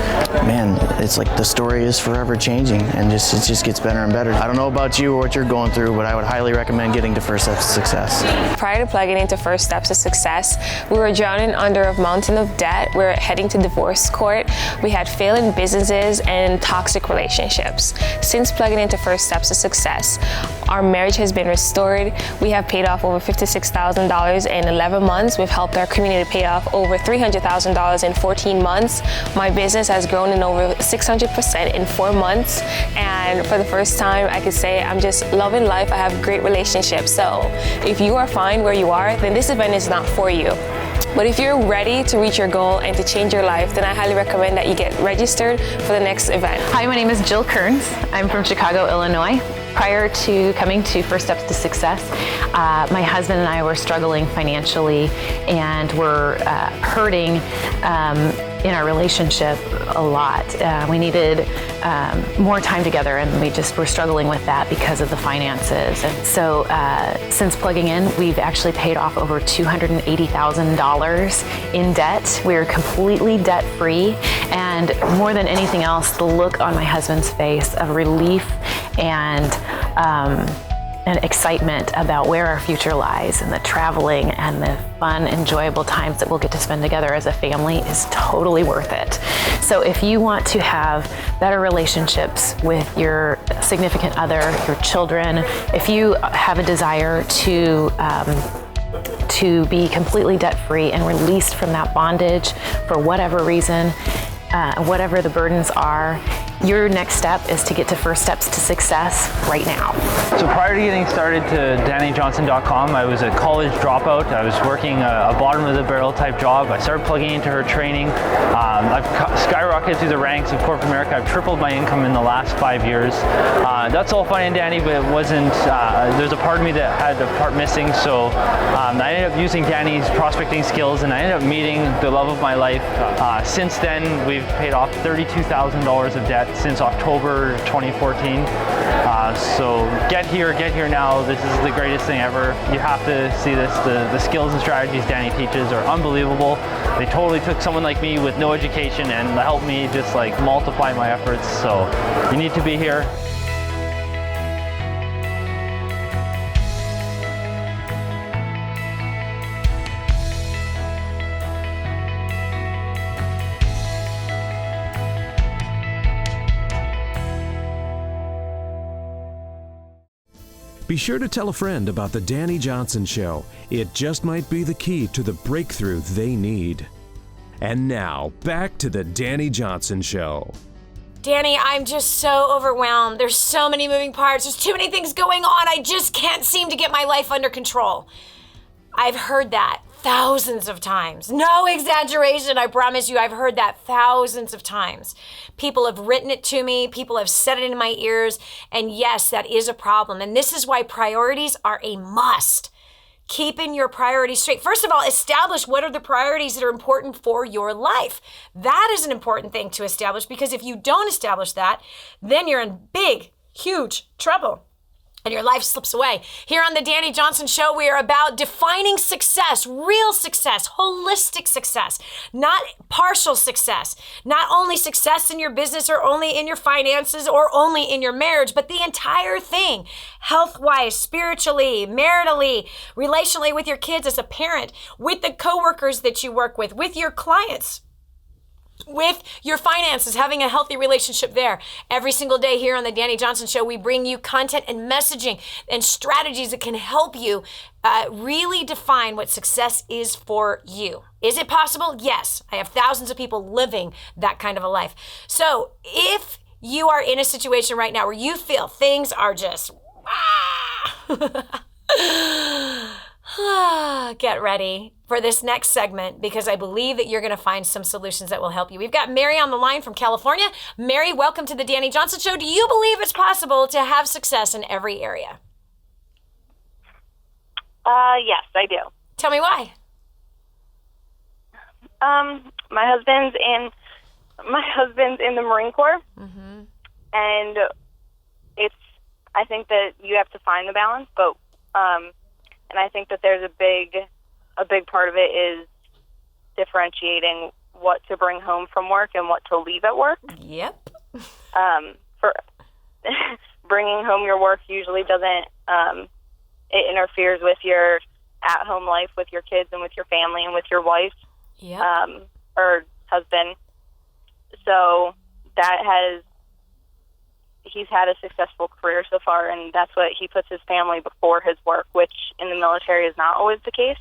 Man, it's like the story is forever changing, and it just gets better and better. I don't know about you or what you're going through, but I would highly recommend getting to First Steps to Success. Prior to plugging into First Steps to Success, we were drowning under a mountain of debt. We were heading to divorce court. We had failing businesses and toxic relationships. Since plugging into First Steps to Success, our marriage has been restored. We have paid off over $56,000 in 11 months. We've helped our community pay off over $300,000 in 14 months. My business has grown in over 600% in 4 months. And for the first time, I could say I'm just loving life. I have great relationships. So if you are fine where you are, then this event is not for you. But if you're ready to reach your goal and to change your life, then I highly recommend that you get registered for the next event. Hi, my name is Jill Kearns. I'm from Chicago, Illinois. Prior to coming to First Steps to Success, my husband and I were struggling financially and were hurting in our relationship a lot. We needed more time together, and we just were struggling with that because of the finances. And so since plugging in, we've actually paid off over $280,000 in debt. We're completely debt-free, and more than anything else, the look on my husband's face of relief and excitement about where our future lies, and the traveling and the fun, enjoyable times that we'll get to spend together as a family is totally worth it. So if you want to have better relationships with your significant other, your children, if you have a desire to be completely debt-free and released from that bondage for whatever reason, whatever the burdens are, your next step is to get to First Steps to Success right now. So prior to getting started to DaniJohnson.com, I was a college dropout. I was working a bottom-of-the-barrel type job. I started plugging into her training. I've skyrocketed through the ranks of corporate America. I've tripled my income in the last 5 years. That's all fine and dandy, but it wasn't, there's a part of me that had a part missing, so I ended up using Dani's prospecting skills, and I ended up meeting the love of my life. Since then, we've paid off $32,000 of debt since October 2014. So get here now. This is the greatest thing ever. You have to see this. The skills and strategies Dani teaches are unbelievable. They totally took someone like me with no education and helped me just like multiply my efforts. So you need to be here. Be sure to tell a friend about the Dani Johnson Show. It just might be the key to the breakthrough they need. And now, back to the Dani Johnson Show. Dani, I'm just so overwhelmed. There's so many moving parts. There's too many things going on. I just can't seem to get my life under control. I've heard that thousands of times. No exaggeration, I promise you, I've heard that thousands of times. People have written it to me, people have said it in my ears, and yes, that is a problem. And this is why priorities are a must. Keeping your priorities straight. First of all, establish what are the priorities that are important for your life. That is an important thing to establish, because if you don't establish that, then you're in big, huge trouble. And your life slips away. Here on the Dani Johnson Show, we are about defining success, real success, holistic success, not partial success. Not only success in your business or only in your finances or only in your marriage, but the entire thing. Health-wise, spiritually, maritally, relationally with your kids as a parent, with the coworkers that you work with your clients, with your finances, having a healthy relationship there. Every single day here on the Dani Johnson Show, we bring you content and messaging and strategies that can help you really define what success is for you. Is it possible? Yes. I have thousands of people living that kind of a life. So if you are in a situation right now where you feel things are just, get ready for this next segment, because I believe that you're going to find some solutions that will help you. We've got Mary on the line from California. Mary, welcome to the Dani Johnson Show. Do you believe it's possible to have success in every area? Yes, I do. Tell me why. My husband's in the Marine Corps, and I think that you have to find the balance, but and I think that there's a big part of it is differentiating what to bring home from work and what to leave at work. Yep. For bringing home your work usually doesn't, it interferes with your at-home life with your kids and with your family and with your wife, or husband. So he's had a successful career so far, and that's what he puts his family before his work, which in the military is not always the case.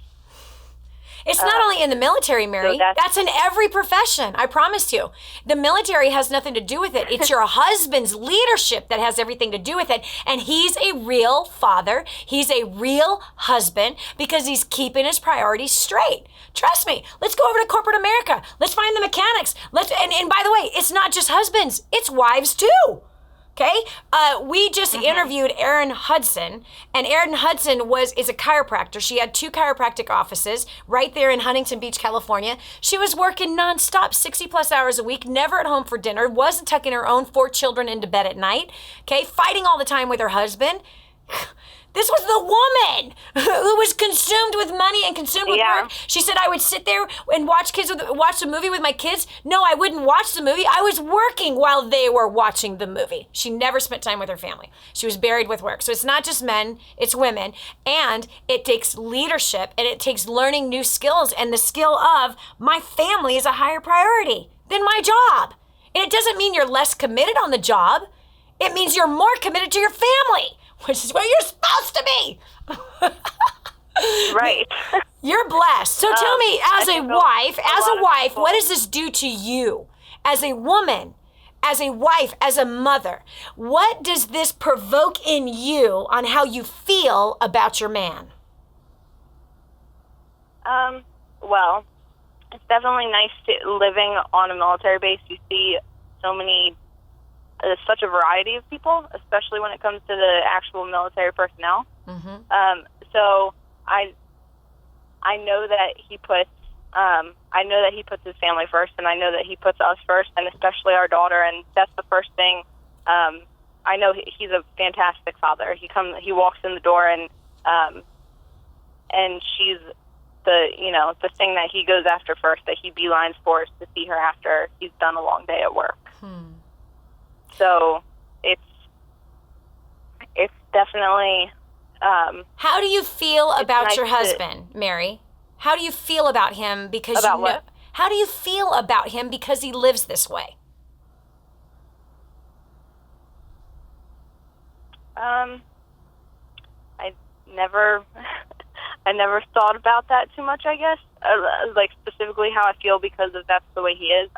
It's not only in the military, Mary. So that's in every profession, I promise you. The military has nothing to do with it. It's your husband's leadership that has everything to do with it. And he's a real father. He's a real husband because he's keeping his priorities straight. Trust me. Let's go over to corporate America. Let's find the mechanics. And by the way, it's not just husbands. It's wives too. Okay, we just interviewed Erin Hudson, and Erin Hudson is a chiropractor. She had 2 chiropractic offices right there in Huntington Beach, California. She was working nonstop, 60+ hours a week, never at home for dinner, wasn't tucking her own 4 children into bed at night, okay, fighting all the time with her husband. This was the woman who was consumed with money and consumed with work. She said, I would sit there and watch the movie with my kids. No, I wouldn't watch the movie. I was working while they were watching the movie. She never spent time with her family. She was buried with work. So it's not just men, it's women. And it takes leadership, and it takes learning new skills, and the skill of my family is a higher priority than my job. And it doesn't mean you're less committed on the job. It means you're more committed to your family, which is what you're supposed to be. Right. You're blessed. So tell me, as a wife, what does this do to you? As a woman, as a wife, as a mother, what does this provoke in you on how you feel about your man? Well, it's definitely nice living on a military base. You see such a variety of people, especially when it comes to the actual military personnel. So I know that he puts his family first, and I know that he puts us first, and especially our daughter. And that's the first thing. I know he's a fantastic father. He walks in the door, and she's the thing that he goes after first, that he beelines for, is to see her after he's done a long day at work. So it's definitely. How do you feel about your husband, Mary? How do you feel about him because How do you feel about him because he lives this way? never thought about that too much, I guess. Like specifically how I feel because of that's the way he is.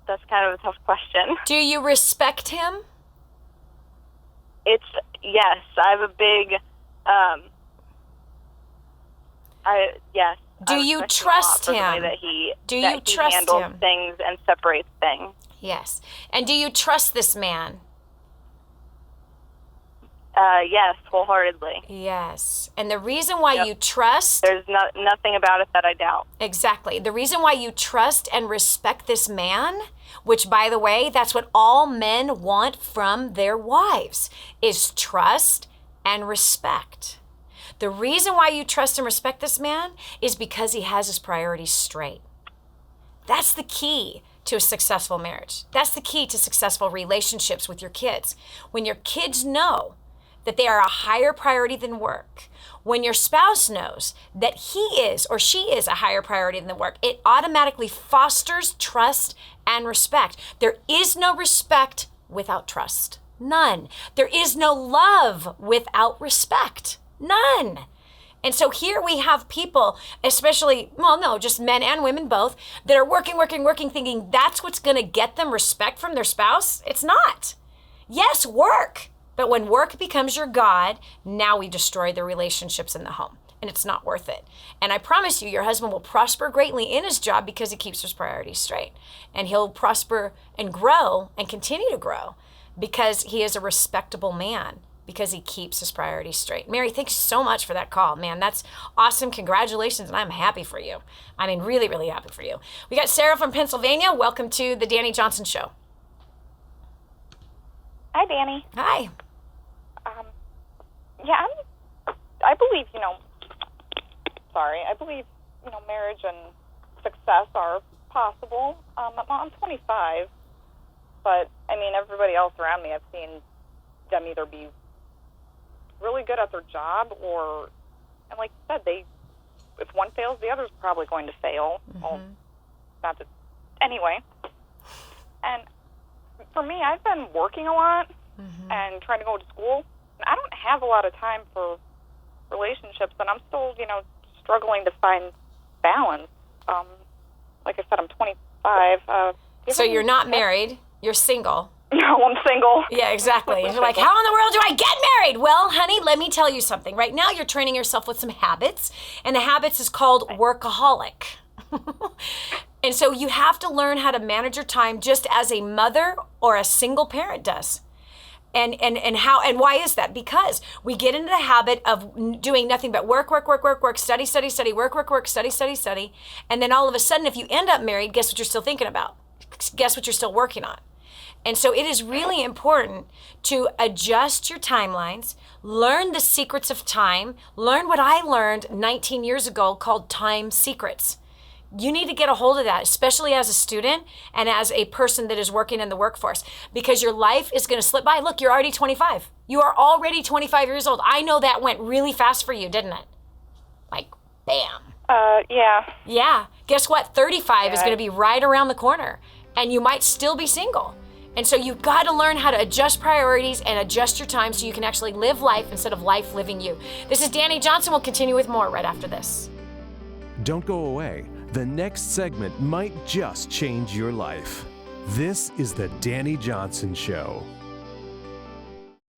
That's kind of a tough question. Do you respect him? Yes. I have a big, yes. Do you trust him? That he trust handles him? things and separates things. Yes. And do you trust this man? Yes, wholeheartedly. Yes. And the reason why you trust... There's nothing about it that I doubt. Exactly. The reason why you trust and respect this man, which, by the way, that's what all men want from their wives, is trust and respect. The reason why you trust and respect this man is because he has his priorities straight. That's the key to a successful marriage. That's the key to successful relationships with your kids. When your kids know that they are a higher priority than work, when your spouse knows that he is or she is a higher priority than work, it automatically fosters trust and respect. There is no respect without trust. None. There is no love without respect. None. And so here we have people, especially, just men and women both, that are working, thinking that's what's going to get them respect from their spouse. It's not. Yes, work. But when work becomes your God, now we destroy the relationships in the home. And it's not worth it. And I promise you, your husband will prosper greatly in his job because he keeps his priorities straight. And he'll prosper and grow and continue to grow because he is a respectable man, because he keeps his priorities straight. Mary, thanks so much for that call, man. That's awesome. Congratulations, and I'm happy for you. I mean, really, really happy for you. We got Sarah from Pennsylvania. Welcome to the Dani Johnson Show. Hi, Dani. Hi. I believe, marriage and success are possible. I'm 25, but, everybody else around me, I've seen them either be really good at their job or, and like you said, if one fails, the other's probably going to fail. Mm-hmm. Anyway. And for me, I've been working a lot and trying to go to school. And I don't have a lot of time for relationships, and I'm still, struggling to find balance. Like I said, I'm 25. So you're not married. You're single. No, I'm single. Yeah, exactly. You're like, how in the world do I get married? Well, honey, let me tell you something. Right now, you're training yourself with some habits, and the habits is called workaholic. And so you have to learn how to manage your time just as a mother or a single parent does. And why is that? Because we get into the habit of doing nothing but work, study, work, study. And then all of a sudden, if you end up married, guess what you're still thinking about? Guess what you're still working on? And so it is really important to adjust your timelines, learn the secrets of time, learn what I learned 19 years ago called time secrets. You need to get a hold of that, especially as a student and as a person that is working in the workforce, because your life is going to slip by. Look, you're already 25. You are already 25 years old. I know that went really fast for you, didn't it? Like, bam. Yeah. Yeah. Guess what? 35 is going to be right around the corner, and you might still be single. And so you've got to learn how to adjust priorities and adjust your time so you can actually live life instead of life living you. This is Dani Johnson. We'll continue with more right after this. Don't go away. The next segment might just change your life. This is the Dani Johnson Show.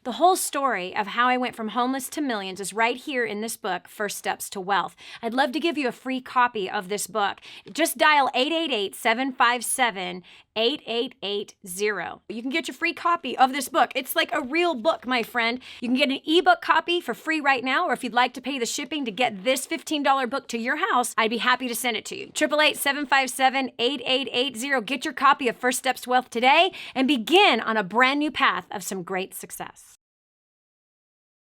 The whole story of how I went from homeless to millions is right here in this book, First Steps to Wealth. I'd love to give you a free copy of this book. Just dial 888-757-8880. You can get your free copy of this book. It's like a real book, my friend. You can get an ebook copy for free right now, or if you'd like to pay the shipping to get this $15 book to your house, I'd be happy to send it to you. 888-757-8880. Get your copy of First Steps to Wealth today and begin on a brand new path of some great success.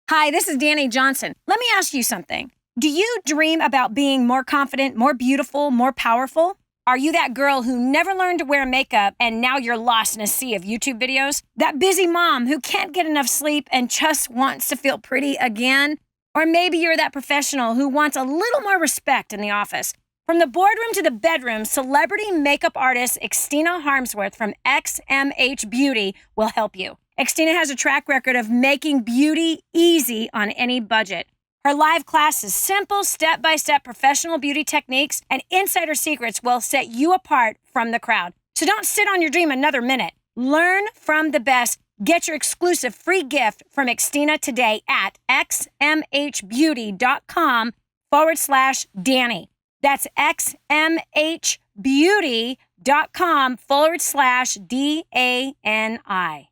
Hi, this is Dani Johnson. Let me ask you something. Do you dream about being more confident, more beautiful, more powerful? Are you that girl who never learned to wear makeup and now you're lost in a sea of YouTube videos? That busy mom who can't get enough sleep and just wants to feel pretty again? Or maybe you're that professional who wants a little more respect in the office. From the boardroom to the bedroom, celebrity makeup artist Xtina Harmsworth from XMH Beauty will help you. Xtina has a track record of making beauty easy on any budget. Her live classes, simple step-by-step professional beauty techniques, and insider secrets will set you apart from the crowd. So don't sit on your dream another minute. Learn from the best. Get your exclusive free gift from Xtina today at xmhbeauty.com/Dani. That's xmhbeauty.com/DANI.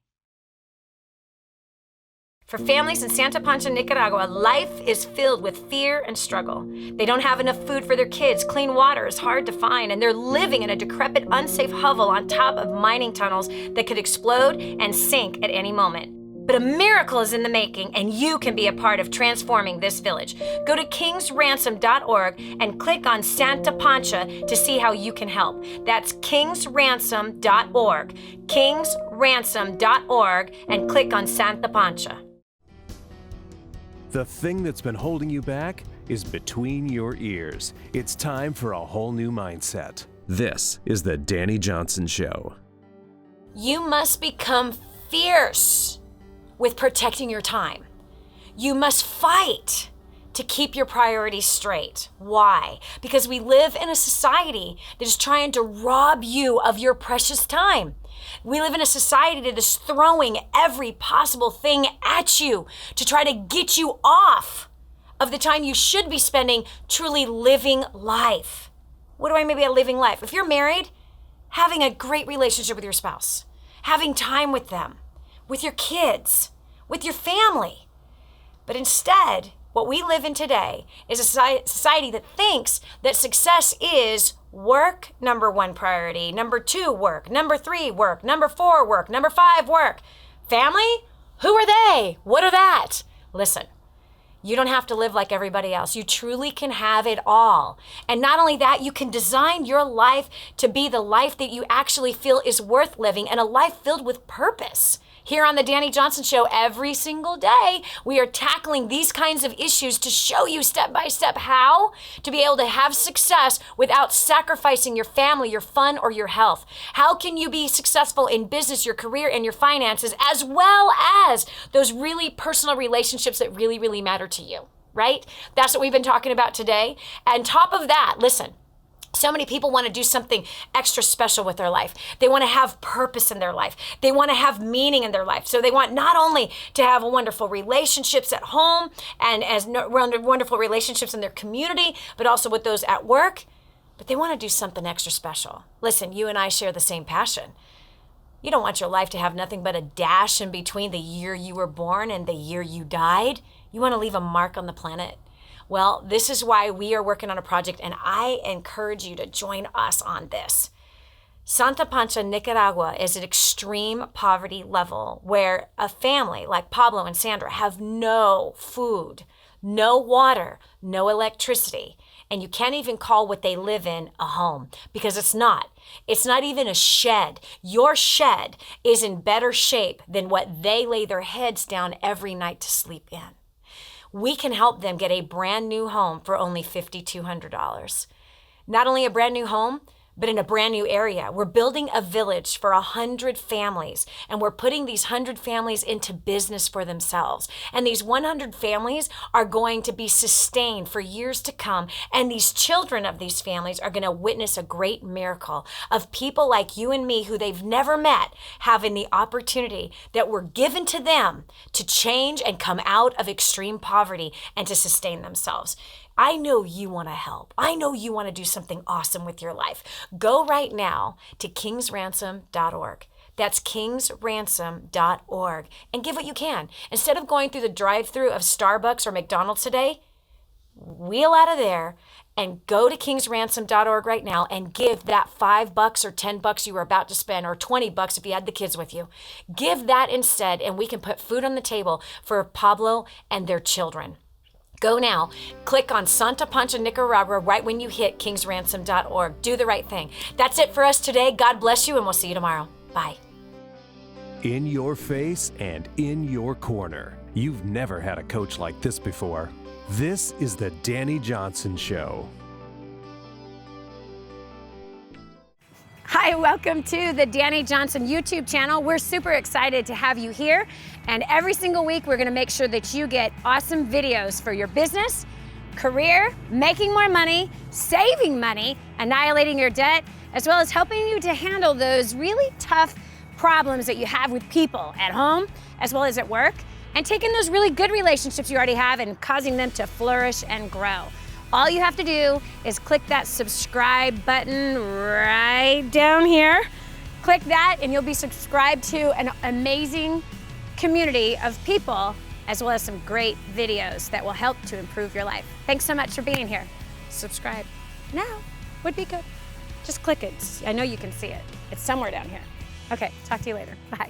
For families in Santa Pancha, Nicaragua, life is filled with fear and struggle. They don't have enough food for their kids, clean water is hard to find, and they're living in a decrepit, unsafe hovel on top of mining tunnels that could explode and sink at any moment. But a miracle is in the making, and you can be a part of transforming this village. Go to kingsransom.org and click on Santa Pancha to see how you can help. That's kingsransom.org, kingsransom.org, and click on Santa Pancha. The thing that's been holding you back is between your ears. It's time for a whole new mindset. This is the Dani Johnson Show. You must become fierce with protecting your time. You must fight to keep your priorities straight. Why? Because we live in a society that is trying to rob you of your precious time. We live in a society that is throwing every possible thing at you to try to get you off of the time you should be spending truly living life. What do I mean by living life? If you're married, having a great relationship with your spouse, having time with them, with your kids, with your family. But instead, what we live in today is a society that thinks that success is work, number one priority, number two, work, number three, work, number four, work, number five, work. Family? Who are they? What are that? Listen, you don't have to live like everybody else. You truly can have it all. And not only that, you can design your life to be the life that you actually feel is worth living and a life filled with purpose. Here on the Dani Johnson Show, every single day, we are tackling these kinds of issues to show you step by step how to be able to have success without sacrificing your family, your fun, or your health. How can you be successful in business, your career, and your finances, as well as those really personal relationships that really, really matter to you, right? That's what we've been talking about today. And top of that, listen, so many people want to do something extra special with their life. They want to have purpose in their life. They want to have meaning in their life. So they want not only to have wonderful relationships at home and as wonderful relationships in their community, but also with those at work, but they want to do something extra special. Listen, you and I share the same passion. You don't want your life to have nothing but a dash in between the year you were born and the year you died. You want to leave a mark on the planet. Well, this is why we are working on a project, and I encourage you to join us on this. Santa Pancha, Nicaragua is at extreme poverty level where a family like Pablo and Sandra have no food, no water, no electricity, and you can't even call what they live in a home because it's not. It's not even a shed. Your shed is in better shape than what they lay their heads down every night to sleep in. We can help them get a brand new home for only $5,200. Not only a brand new home, but in a brand new area. We're building a village for 100 families, and we're putting these 100 families into business for themselves. And these 100 families are going to be sustained for years to come, and these children of these families are going to witness a great miracle of people like you and me who they've never met having the opportunity that were given to them to change and come out of extreme poverty and to sustain themselves. I know you want to help. I know you want to do something awesome with your life. Go right now to kingsransom.org. That's kingsransom.org and give what you can. Instead of going through the drive-thru of Starbucks or McDonald's today, wheel out of there and go to kingsransom.org right now and give that $5 or $10 you were about to spend, or $20 if you had the kids with you. Give that instead, and we can put food on the table for Pablo and their children. Go now, click on Santa Pancha, Nicaragua right when you hit kingsransom.org. Do the right thing. That's it for us today. God bless you, and we'll see you tomorrow. Bye. In your face and in your corner. You've never had a coach like this before. This is the Dani Johnson Show. Hi, Hi, welcome to the Dani Johnson YouTube channel. We're super excited to have you here. And every single week, we're gonna make sure that you get awesome videos for your business, career, making more money, saving money, annihilating your debt, as well as helping you to handle those really tough problems that you have with people at home, as well as at work, and taking those really good relationships you already have and causing them to flourish and grow. All you have to do is click that subscribe button right down here. Click that and you'll be subscribed to an amazing community of people, as well as some great videos that will help to improve your life. Thanks so much for being here. Subscribe now would be good. Just click it. I know you can see it. It's somewhere down here. Okay, talk to you later. Bye.